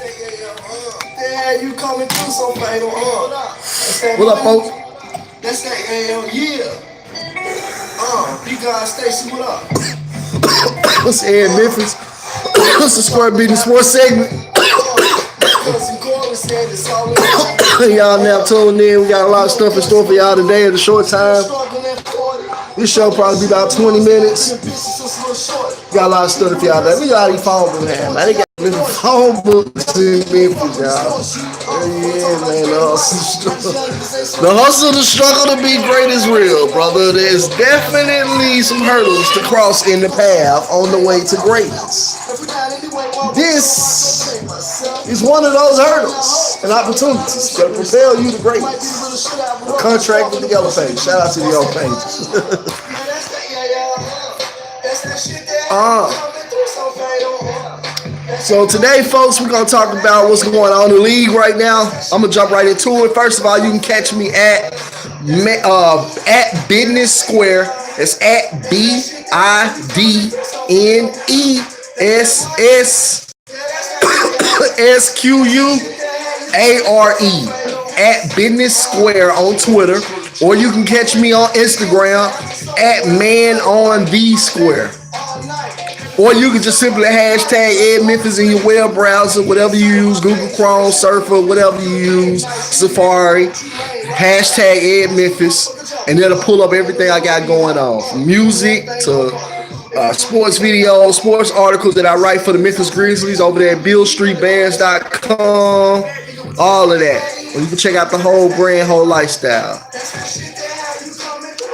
Yeah, you coming through so fatal, What up, folks? That's that yeah. You guys, Stacy, what up? What's Ed Memphis? What's the Square Business Sports segment? Cousin Corey said it's all in. Y'all now tuned in. We got a lot of stuff in store for y'all today in a short time. This show probably be about 20 minutes. Got a lot of stuff for y'all today. We got these phone books, man. They got phone books in Memphis, y'all. Yeah, man. The hustle, the struggle to be great is real, brother. There's definitely some hurdles to cross in the path on the way to greatness. This is one of those hurdles and opportunities that propel you to greatness. Contract with the Yellow Page. Shout out to the Yellow Pages. So today, folks, we're gonna talk about what's going on in the league right now. I'm gonna jump right into it. First of all, you can catch me at Business Square. It's at BIDNESSSQUARE at Business Square on Twitter, or you can catch me on Instagram at Man on the Square. Or you can just simply hashtag Ed Memphis in your web browser, whatever you use, Google Chrome, Surfer, whatever you use, Safari. Hashtag Ed Memphis, and it'll pull up everything I got going on, from music to sports videos, sports articles that I write for the Memphis Grizzlies over there at BillStreetBands.com, all of that. And you can check out the whole brand, whole lifestyle.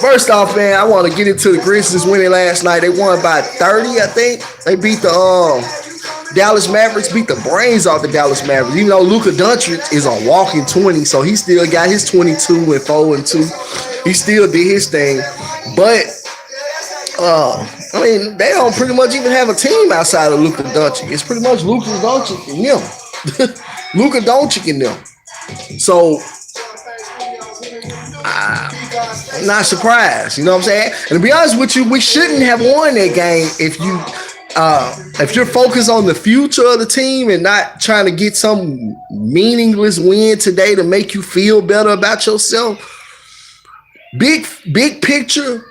First off, man, I want to get into the Grizzlies winning last night. They won by 30, I think. They beat the Dallas Mavericks, beat the brains off the Dallas Mavericks. Even though Luka Doncic is a walking 20, so he still got his 22 and 4 and 2. He still did his thing. But I mean, they don't pretty much even have a team outside of Luka Doncic. It's pretty much Luka Doncic and them. Luka Doncic and them. So I'm not surprised. You know what I'm saying? And to be honest with you, we shouldn't have won that game if you're focused on the future of the team and not trying to get some meaningless win today to make you feel better about yourself. Big picture,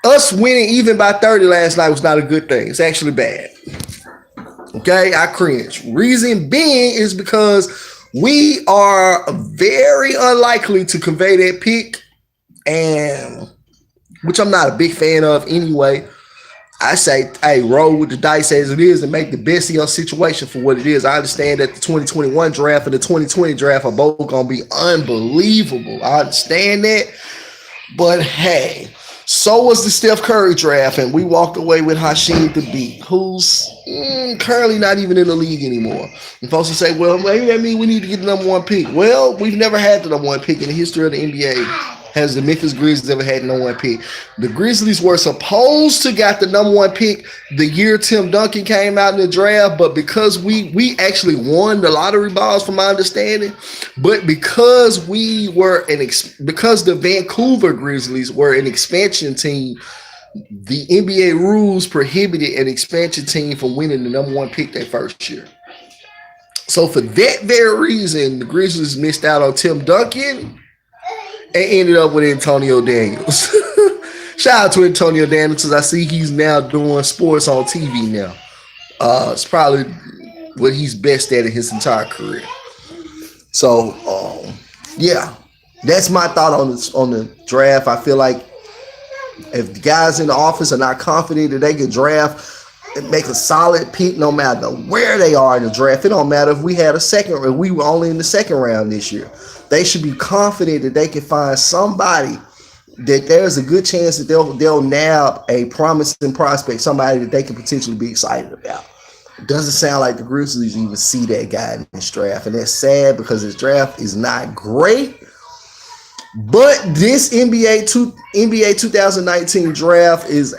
us winning even by 30 last night was not a good thing. It's actually bad. Okay, I cringe. Reason being is because we are very unlikely to convey that pick, and which I'm not a big fan of anyway. I say, hey, roll with the dice as it is and make the best of your situation for what it is. I understand that the 2021 draft and the 2020 draft are both going to be unbelievable. I understand that. But hey, so was the Steph Curry draft, and we walked away with Hasheem Thabeet, who's currently not even in the league anymore. And folks will say, well, maybe that means we need to get the number one pick. Well, we've never had the number one pick in the history of the NBA. Has the Memphis Grizzlies ever had the number one pick? The Grizzlies were supposed to got the number one pick the year Tim Duncan came out in the draft, but because we actually won the lottery balls, from my understanding, but because because the Vancouver Grizzlies were an expansion team, the NBA rules prohibited an expansion team from winning the number one pick that first year. So for that very reason, the Grizzlies missed out on Tim Duncan and ended up with Antonio Daniels. Shout out to Antonio Daniels, because I see he's now doing sports on TV now. It's probably what he's best at in his entire career. So, yeah, that's my thought on the draft. I feel like if the guys in the office are not confident that they can draft and make a solid pick, no matter where they are in the draft, it don't matter if we had if we were only in the second round this year. They should be confident that they can find somebody that there's a good chance that they'll nab a promising prospect, somebody that they can potentially be excited about. It doesn't sound like the Grizzlies even see that guy in this draft, and that's sad because this draft is not great. But this NBA 2019 draft is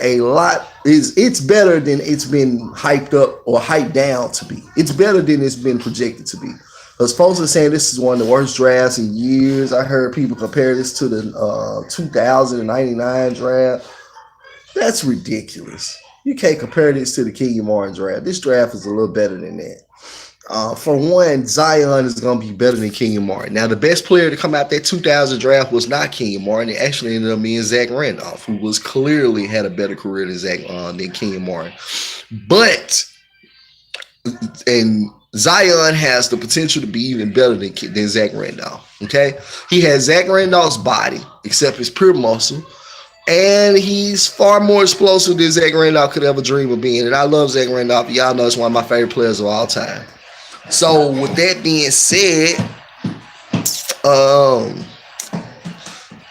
it's better than it's been hyped up or hyped down to be. It's better than it's been projected to be. Because folks are saying this is one of the worst drafts in years. I heard people compare this to the 2099 draft. That's ridiculous. You can't compare this to the Kenyon Martin draft. This draft is a little better than that. For one, Zion is going to be better than Kenyon Martin. Now, the best player to come out that 2000 draft was not Kenyon Martin. It actually ended up being Zach Randolph, who was clearly had a better career than Kenyon Martin. But and Zion has the potential to be even better than Zach Randolph. Okay, he has Zach Randolph's body, except his pure muscle. And he's far more explosive than Zach Randolph could ever dream of being. And I love Zach Randolph. Y'all know it's one of my favorite players of all time. So with that being said,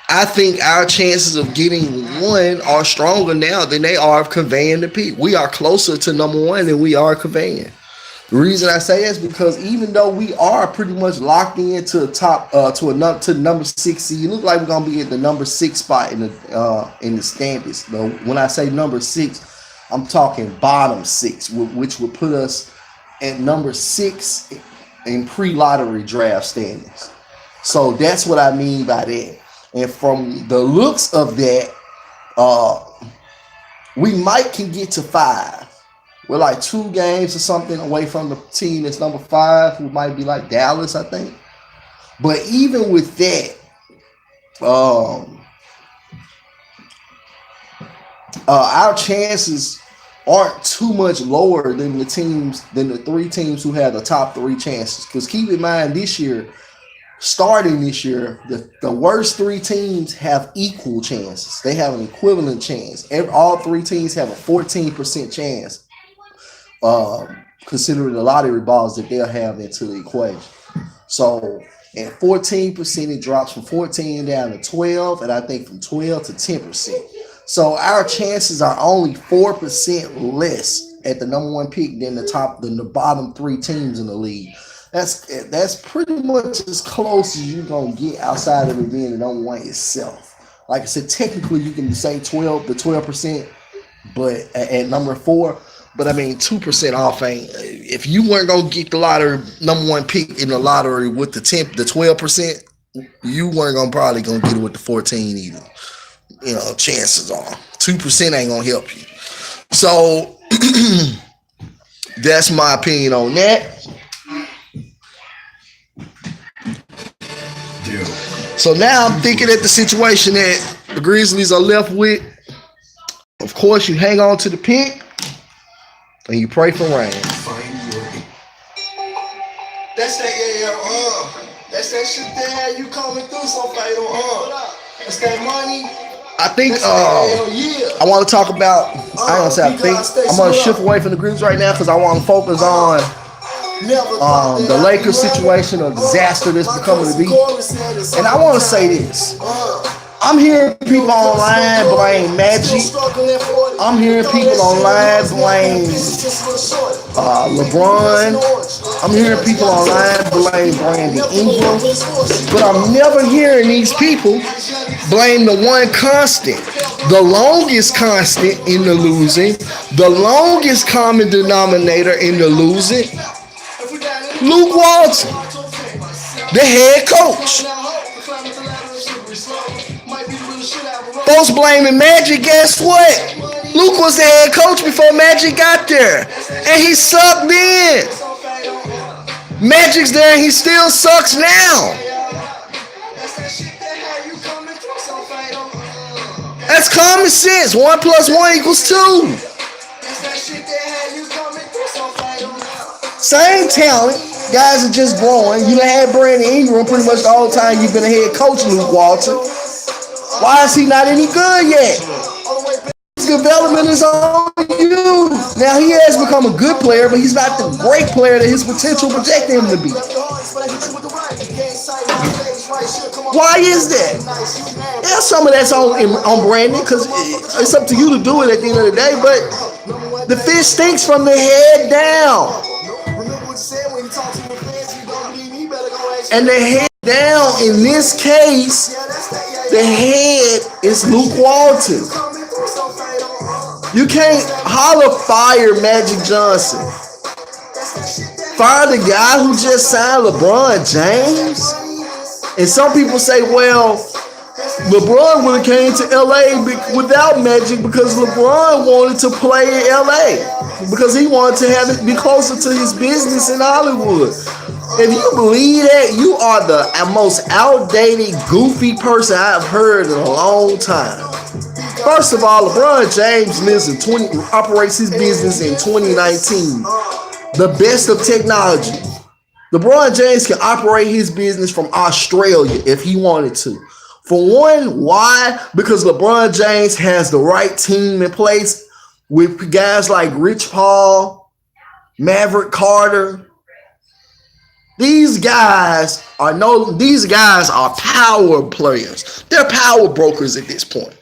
I think our chances of getting one are stronger now than they are of conveying the pick. We are closer to number one than we are conveying. The reason I say that is because even though we are pretty much locked into the top to the number 6 seed, it looks like we're gonna be at the number 6 spot in the standings. Though when I say number 6, I'm talking bottom 6, which would put us at number 6 in pre-lottery draft standings. So that's what I mean by that. And from the looks of that, we might can get to 5. We're like 2 games or something away from the team that's number 5, who might be like Dallas, I think. But even with that, our chances aren't too much lower than the 3 teams who have the top 3 chances. Because keep in mind, starting this year, the worst 3 teams have equal chances. They have an equivalent chance. All 3 teams have a 14% chance. Considering the lottery balls that they'll have into the equation. So at 14%, it drops from 14 down to 12, and I think from 12 to 10%. So our chances are only 4% less at the number 1 pick than the bottom 3 teams in the league. That's pretty much as close as you're gonna get outside of it being the number 1 itself. Like I said, technically you can say 12%, but at number 4. But I mean, 2% off ain't. If you weren't gonna get the lottery number 1 pick in the lottery with the 12%, you weren't probably gonna get it with the 14 either. You know, chances are 2% ain't gonna help you. So that's my opinion on that. So now I'm thinking at the situation that the Grizzlies are left with. Of course, you hang on to the pick. And you pray for rain. That's that, that's that shit that you coming through so fatal, That's that money. I think I want to talk about. I'm gonna shift away from the Grizzlies right now because I want to focus on the Lakers situation, a disaster that's becoming to be. And I want to say this. I'm hearing people online blame Magic. I'm hearing people online blame Lebron. I'm hearing people online blame Brandon Ingram. But I'm never hearing these people blame the one constant, the longest constant in the losing, the longest common denominator in the losing, Luke Walton, the head coach. Folks blaming Magic, guess what? Luke was the head coach before Magic got there. And he sucked then. Magic's there and he still sucks now. That's common sense. 1 + 1 = 2. Same talent. Guys are just growing. You done had Brandon Ingram pretty much the whole time you've been a head coach, Luke Walton. Why is he not any good yet? His development is on you. Now, he has become a good player, but he's not the great player that his potential projected him to be. Why is that? Yeah, some of that's on Brandon, because it's up to you to do it at the end of the day, but the fish stinks from the head down. And the head down, in this case, the head is Luke Walton. You can't holler fire Magic Johnson. Fire the guy who just signed LeBron James. And some people say, well, LeBron would have came to LA without Magic because LeBron wanted to play in LA. because he wanted to have it be closer to his business in Hollywood. If you believe that, you are the most outdated, goofy person I've heard in a long time. First of all, LeBron James operates his business in 2019. The best of technology. LeBron James can operate his business from Australia if he wanted to. For one, why? Because LeBron James has the right team in place with guys like Rich Paul, Maverick Carter. These guys are power players. They're power brokers at this point.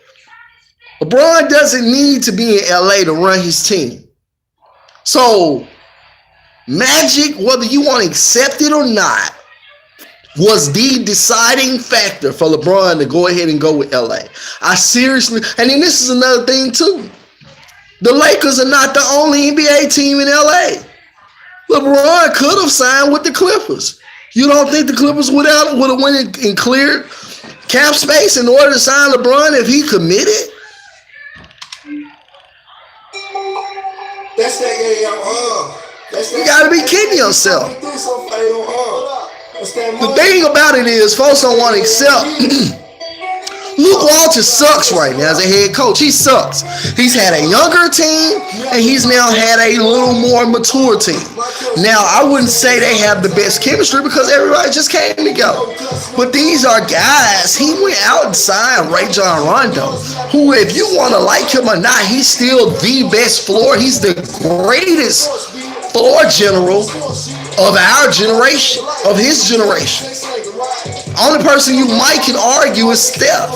LeBron doesn't need to be in LA to run his team. So, Magic, whether you want to accept it or not, was the deciding factor for LeBron to go ahead and go with LA. And then this is another thing too. The Lakers are not the only NBA team in LA. LeBron could have signed with the Clippers. You don't think the Clippers would have went and cleared cap space in order to sign LeBron if he committed? That's that, You got to be kidding yourself. The thing about it is, folks don't want to accept. Luke Walton sucks right now as a head coach. He sucks. He's had a younger team, and he's now had a little more mature team. Now, I wouldn't say they have the best chemistry because everybody just came together. But these are guys. He went out and signed Rajon Rondo, who, if you want to like him or not, he's still the best floor. He's the greatest floor general of our generation, of his generation. Only person you might can argue is Steph.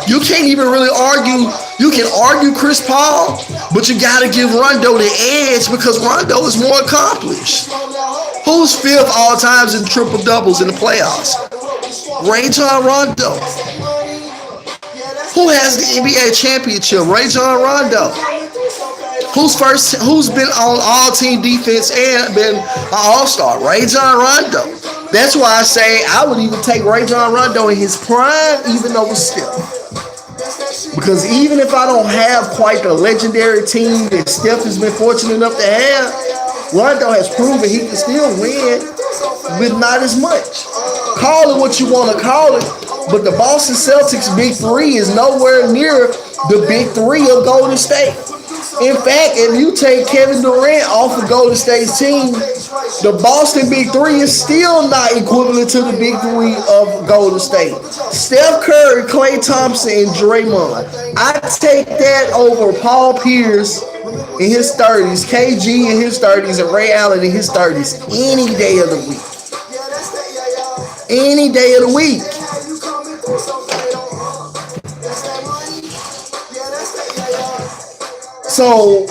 You can't even really argue. You can argue Chris Paul, but you got to give Rondo the edge because Rondo is more accomplished. Who's fifth all times in triple doubles in the playoffs? Rajon Rondo. Who has the NBA championship? Rajon Rondo. Who's been on all-team defense and been an all-star? Rajon Rondo. That's why I say I would even take Rajon Rondo in his prime, even over Steph. Because even if I don't have quite the legendary team that Steph has been fortunate enough to have, Rondo has proven he can still win, but not as much. Call it what you want to call it, but the Boston Celtics Big Three is nowhere near the Big Three of Golden State. In fact, if you take Kevin Durant off of Golden State's team, the Boston Big Three is still not equivalent to the Big Three of Golden State. Steph Curry, Klay Thompson, and Draymond. I take that over Paul Pierce in his 30s, KG in his 30s, and Ray Allen in his 30s any day of the week. Any day of the week. So,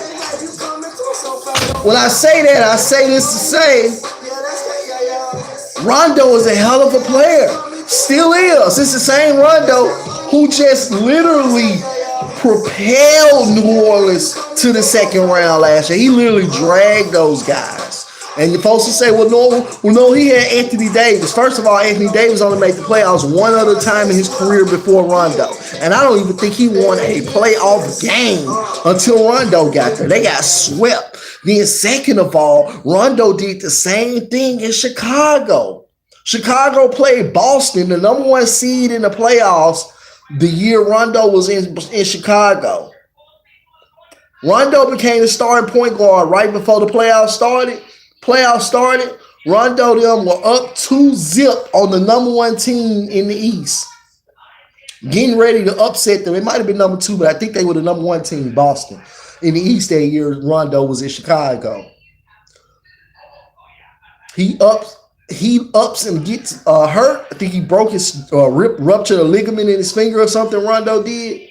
when I say that, I say this to say, Rondo is a hell of a player. Still is. It's the same Rondo who just literally propelled New Orleans to the second round last year. He literally dragged those guys. And you're supposed to say, well, no, he had Anthony Davis. First of all, Anthony Davis only made the playoffs one other time in his career before Rondo. And I don't even think he won a playoff game until Rondo got there. They got swept. Then second of all, Rondo did the same thing in Chicago. Chicago played Boston, the number one seed in the playoffs, the year Rondo was in Chicago. Rondo became the starting point guard right before the playoffs started. Rondo them were up 2-0 on the number one team in the East. Getting ready to upset them. It might have been number two, but I think they were the number one team, Boston. In the East that year, Rondo was in Chicago. He ups and gets hurt. I think he broke his ruptured a ligament in his finger or something, Rondo did.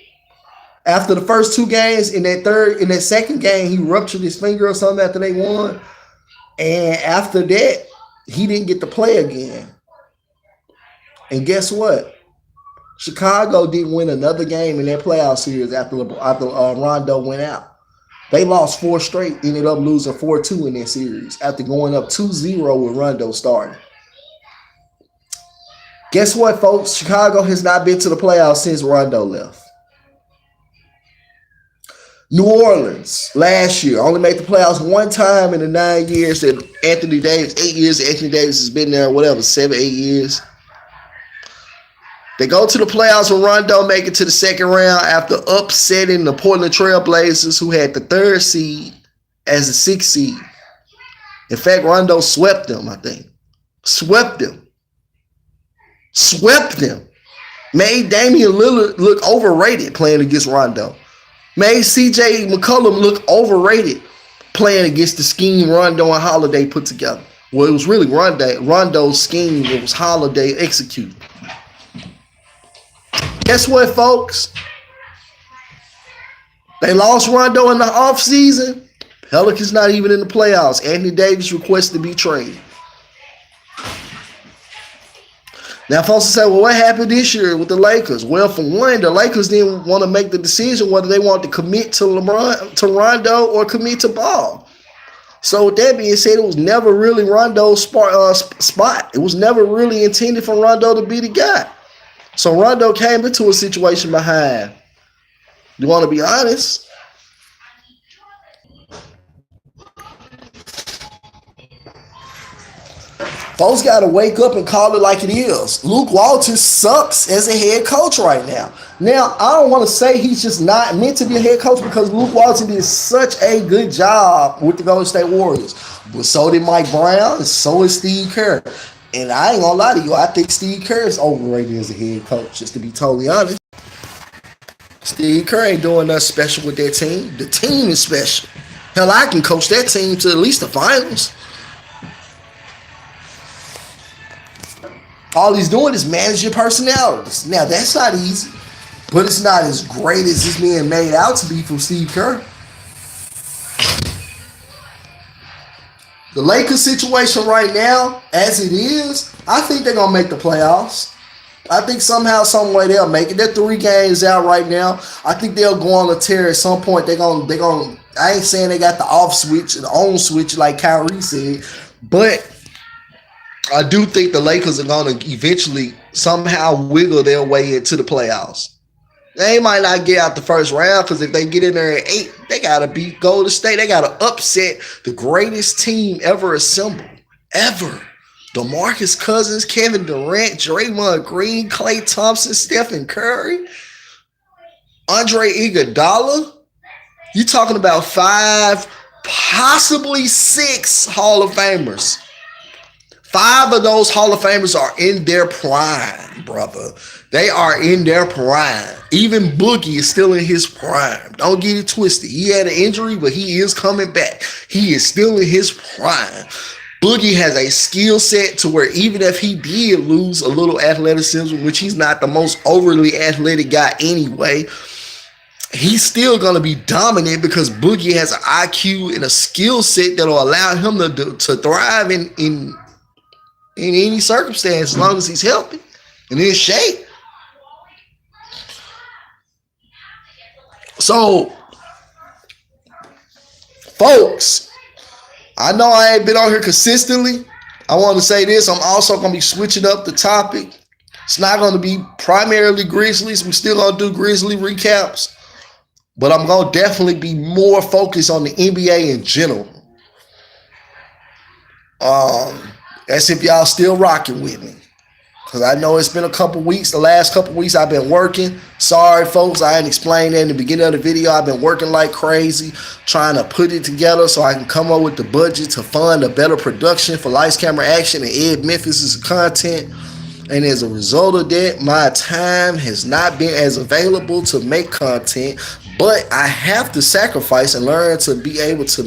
After the first two games, in that second game, he ruptured his finger or something after they won. And after that, he didn't get to play again. And guess what? Chicago didn't win another game in that playoff series after Rondo went out. They lost 4 straight, ended up losing 4-2 in that series after going up 2-0 with Rondo starting. Guess what, folks? Chicago has not been to the playoffs since Rondo left. New Orleans last year only made the playoffs one time in the 9 years that Anthony Davis, 8 years Anthony Davis has been there, whatever, 7, 8 years. They go to the playoffs when Rondo make it to the second round after upsetting the Portland Trail Blazers, who had the 3rd seed as the 6th seed. In fact, Rondo swept them, I think. Swept them. Made Damian Lillard look overrated playing against Rondo. Made CJ McCollum look overrated playing against the scheme Rondo and Holiday put together. Well, it was really Rondo's scheme. It was Holiday executed. Guess what, folks? They lost Rondo in the offseason. Pelicans not even in the playoffs. Anthony Davis requested to be traded. Now, folks will say, well, what happened this year with the Lakers? Well, for one, the Lakers didn't want to make the decision whether they wanted to commit to LeBron, to Rondo, or commit to Ball. So with that being said, it was never really Rondo's spot. It was never really intended for Rondo to be the guy. So Rondo came into a situation behind. You want to be honest? Folks got to wake up and call it like it is. Luke Walton sucks as a head coach right now. Now, I don't want to say he's just not meant to be a head coach because Luke Walton did such a good job with the Golden State Warriors. But so did Mike Brown, and so is Steve Kerr. And I ain't gonna lie to you, I think Steve Kerr is overrated as a head coach, just to be totally honest. Steve Kerr ain't doing nothing special with that team. The team is special. Hell, I can coach that team to at least the finals. All he's doing is managing personalities. Now, that's not easy, but it's not as great as it's being made out to be from Steve Kerr. The Lakers situation right now, as it is, I think they're going to make the playoffs. I think somehow, some way they'll make it. They're 3 games out right now. I think they'll go on a tear at some point. They're going. I ain't saying they got the off switch, the on switch like Kyrie said, but I do think the Lakers are going to eventually somehow wiggle their way into the playoffs. They might not get out the first round because if they get in there at 8, they got to beat Golden State. They got to upset the greatest team ever assembled. Ever. DeMarcus Cousins, Kevin Durant, Draymond Green, Klay Thompson, Stephen Curry, Andre Iguodala. You're talking about 5, possibly 6 Hall of Famers. 5 of those Hall of Famers are in their prime, brother. They are in their prime. Even Boogie is still in his prime. Don't get it twisted. He had an injury, but he is coming back. He is still in his prime. Boogie has a skill set to where even if he did lose a little athleticism, which he's not the most overly athletic guy anyway, he's still going to be dominant because Boogie has an IQ and a skill set that will allow him to thrive in any circumstance as long as he's healthy and in shape. So, folks, I know I ain't been on here consistently. I want to say this. I'm also going to be switching up the topic. It's not going to be primarily Grizzlies. We're still going to do Grizzly recaps. But I'm going to definitely be more focused on the NBA in general. That's if y'all still rocking with me. Because I know it's been a couple weeks. The last couple weeks I've been working. Sorry, folks. I hadn't explained that in the beginning of the video. I've been working like crazy, trying to put it together so I can come up with the budget to fund a better production for Lights, Camera, Action and Ed Memphis' content. And as a result of that, my time has not been as available to make content. But I have to sacrifice and learn to be able to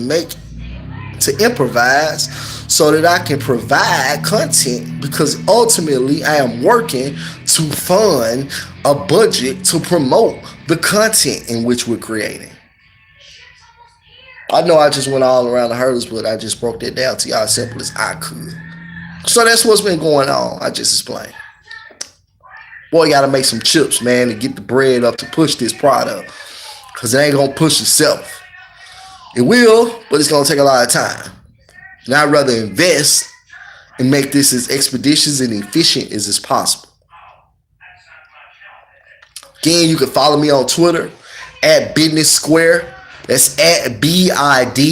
improvise so that I can provide content, because ultimately I am working to fund a budget to promote the content in which we're creating. I know I just went all around the hurdles, but I just broke that down to y'all as simple as I could. So that's what's been going on. I just explained. Boy, got to make some chips, man, to get the bread up to push this product, because it ain't going to push itself. It will, but it's going to take a lot of time. And I'd rather invest and make this as expeditious and efficient as possible. Again, you can follow me on Twitter at Business Square. That's at BIDNESSSQUARE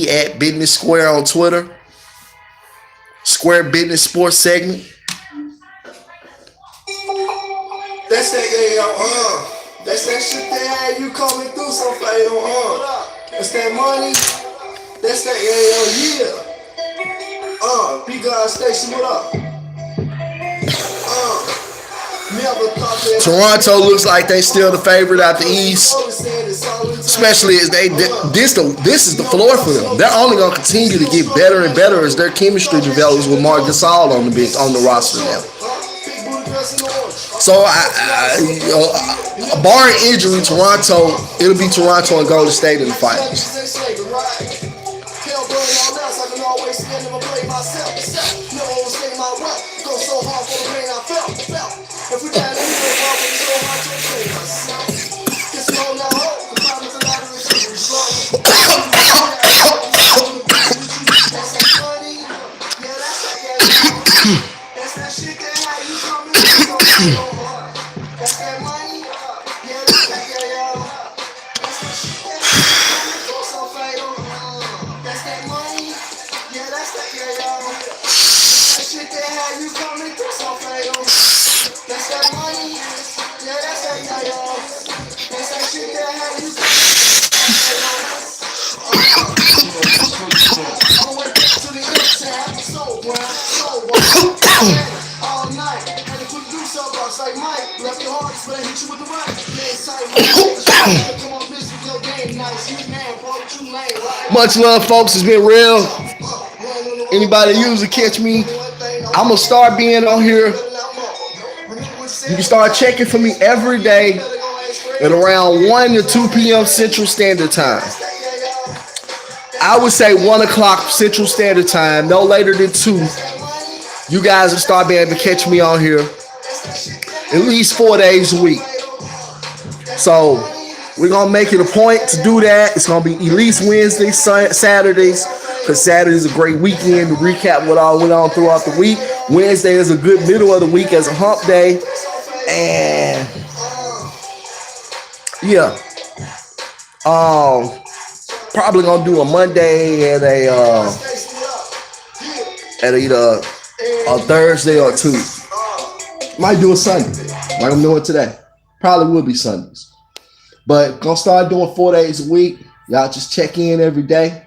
at Business Square on Twitter. Square Business Sports segment. That's that, that's that shit that had you coming through so fatal, That's that money. That's that, yeah. Big God Station, what up? Never thought that. Toronto looks like they still the favorite out the East, especially as this is the floor for them. They're only gonna continue to get better and better as their chemistry develops with Marc Gasol on the roster now. So, barring injury, Toronto, it'll be Toronto and Golden State in the finals. Much love, folks. It's been real. Anybody usually catch me, I'm gonna start being on here. You can start checking for me every day at around 1 to 2 p.m. Central Standard Time. I would say 1 o'clock Central Standard Time, no later than 2. You guys will start being able to catch me on here at least 4 days a week. So we're going to make it a point to do that. It's going to be at least Wednesdays, Saturdays, because Saturday is a great weekend to recap what all went on throughout the week. Wednesday is a good middle of the week as a hump day. And yeah. Probably going to do a Monday and at either a Thursday or Tuesday. Might do a Sunday, like I'm doing today. Probably will be Sundays. But gonna start doing 4 days a week. Y'all just check in every day.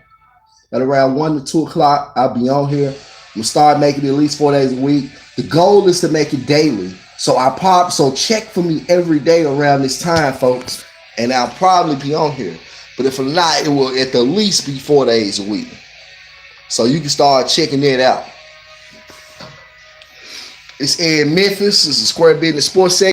At around 1 to 2 o'clock, I'll be on here. We'll start making it at least 4 days a week. The goal is to make it daily. So check for me every day around this time, folks. And I'll probably be on here. But if not, it will at the least be 4 days a week. So you can start checking it out. It's in Memphis. It's a Square Business Sports segment.